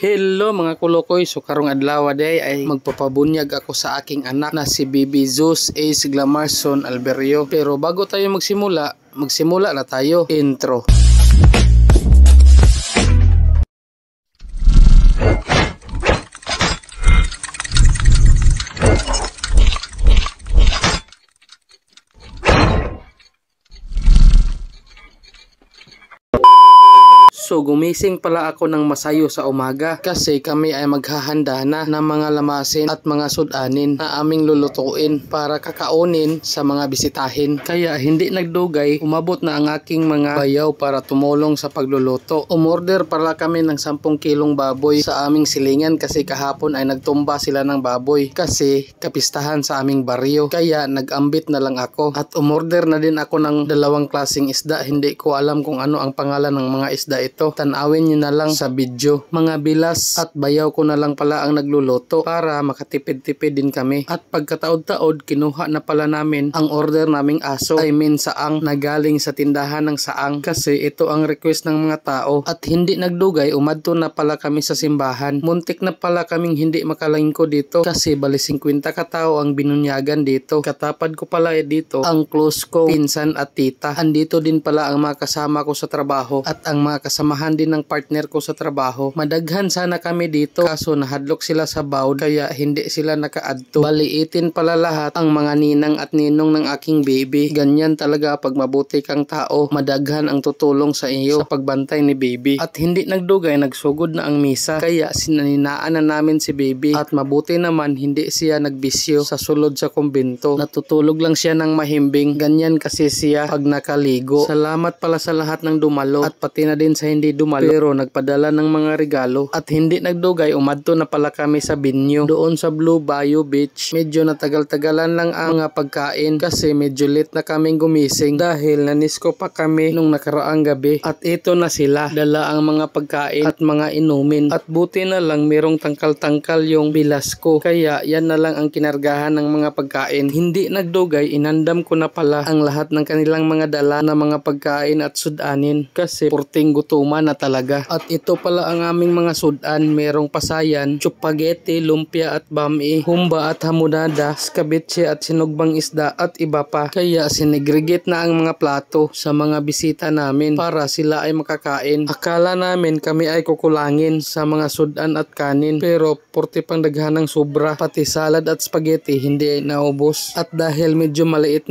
Hello mga kulokoy, so karong adlaw day ay magpapabunyag ako sa aking anak na si Baby Zeus Ace Glamarson Alberio. Pero bago tayo magsimula na tayo. Intro. So gumising pala ako ng masayo sa umaga kasi kami ay maghahanda na ng mga lamasin at mga sudanin na aming lulutuin para kakaunin sa mga bisitahin. Kaya hindi nagdugay, umabot na ang aking mga bayaw para tumulong sa pagluluto. Umorder pala kami ng 10 kilong baboy sa aming silingan kasi kahapon ay nagtumba sila ng baboy kasi kapistahan sa aming baryo. Kaya nag-ambit na lang ako at umorder na din ako ng 2 klaseng isda. Hindi ko alam kung ano ang pangalan ng mga isda ito. Tanawin nyo na lang sa video. Mga bilas at bayaw ko na lang pala ang nagluluto para makatipid-tipid din kami. At pagkataod-taod, kinuha na pala namin ang order naming aso. I mean saang na galing sa tindahan ng saang kasi ito ang request ng mga tao. At hindi nagdugay, umadto na pala kami sa simbahan. Muntik na pala kaming hindi makalingko dito kasi bali 50 katao ang binunyagan dito. Katapad ko pala dito ang close ko, pinsan at tita. Andito din pala ang mga kasama ko sa trabaho at ang mga kasamahan din ng partner ko sa trabaho. Madaghan sana kami dito kaso nahadlok sila sa bawd kaya hindi sila nakaadto. Baliitin pala lahat ang mga ninang at ninong ng aking baby. Ganyan talaga pag mabuti kang tao, madaghan ang tutulong sa iyo sa pagbantay ni baby. At hindi nagdugay, nagsugod na ang misa kaya sinaninaan na namin si baby at mabuti naman hindi siya nagbisyo sa sulod sa kumbento. Natutulog lang siya ng mahimbing. Ganyan kasi siya pag nakaligo. Salamat pala sa lahat ng dumalo at pati na din sa hindi dumalo pero nagpadala ng mga regalo. At hindi nagdugay, umadto na pala kami sa Binyo doon sa Blue Bayou Beach. Medyo natagal-tagalan lang ang mga pagkain kasi medyo late na kaming gumising dahil nanis ko pa kami nung nakaraang gabi. At ito na sila, dala ang mga pagkain at mga inumin. At buti na lang merong tangkal-tangkal yung bilas ko kaya yan na lang ang kinargahan ng mga pagkain. Hindi nagdugay, inandam ko na pala ang lahat ng kanilang mga dala na mga pagkain at sudanin kasi purting gutuman na talaga. At ito pala ang aming mga sudan. Merong pasayan, chupagete, lumpia at bami, humba at hamonada, skabitse at sinugbang isda at iba pa. Kaya sinegregate na ang mga plato sa mga bisita namin para sila ay makakain. Akala namin kami ay kukulangin sa mga sudan at kanin pero porte pang daghan ng sobra, pati salad at spaghetti hindi ay naubos. At dahil medyo maliit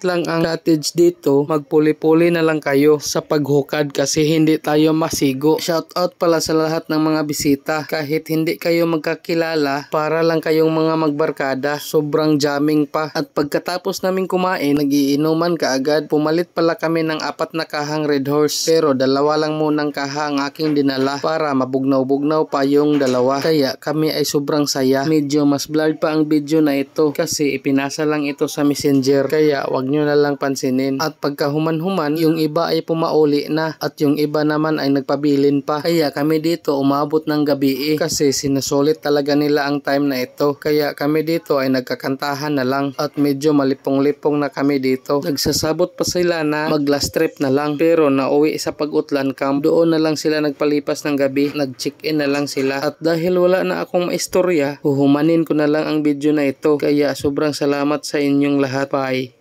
lang ang cottage dito, magpuli-puli na lang kayo sa paghukad kasi hindi tayo masigo. Shout out pala sa lahat ng mga bisita. Kahit hindi kayo magkakilala, para lang kayong mga magbarkada. Sobrang jamming pa. At pagkatapos namin kumain, nagiinuman kaagad. Pumalit pala kami ng 4 na kahang Red Horse. Pero 2 lang munang kaha ang aking dinala para mabugnaw-bugnaw pa yung 2. Kaya kami ay sobrang saya. Medyo mas blurred pa ang video na ito kasi ipinasa lang ito sa messenger. Kaya wag nyo na lang pansinin. At pagkahuman-human, yung iba ay pumauli na at yung iba naman ay nagpabilin pa. Kaya kami dito umabot ng gabi kasi sinusulit talaga nila ang time na ito. Kaya kami dito ay nagkakantahan na lang at medyo malipong-lipong na kami dito. Nagsasabot pa sila na mag last trip na lang pero nauwi sa Pag-Utlan Camp. Doon na lang sila nagpalipas ng gabi. Nag-check-in na lang sila. At dahil wala na akong maistorya, huhumanin ko na lang ang video na ito. Kaya sobrang salamat sa inyong lahat. Bye!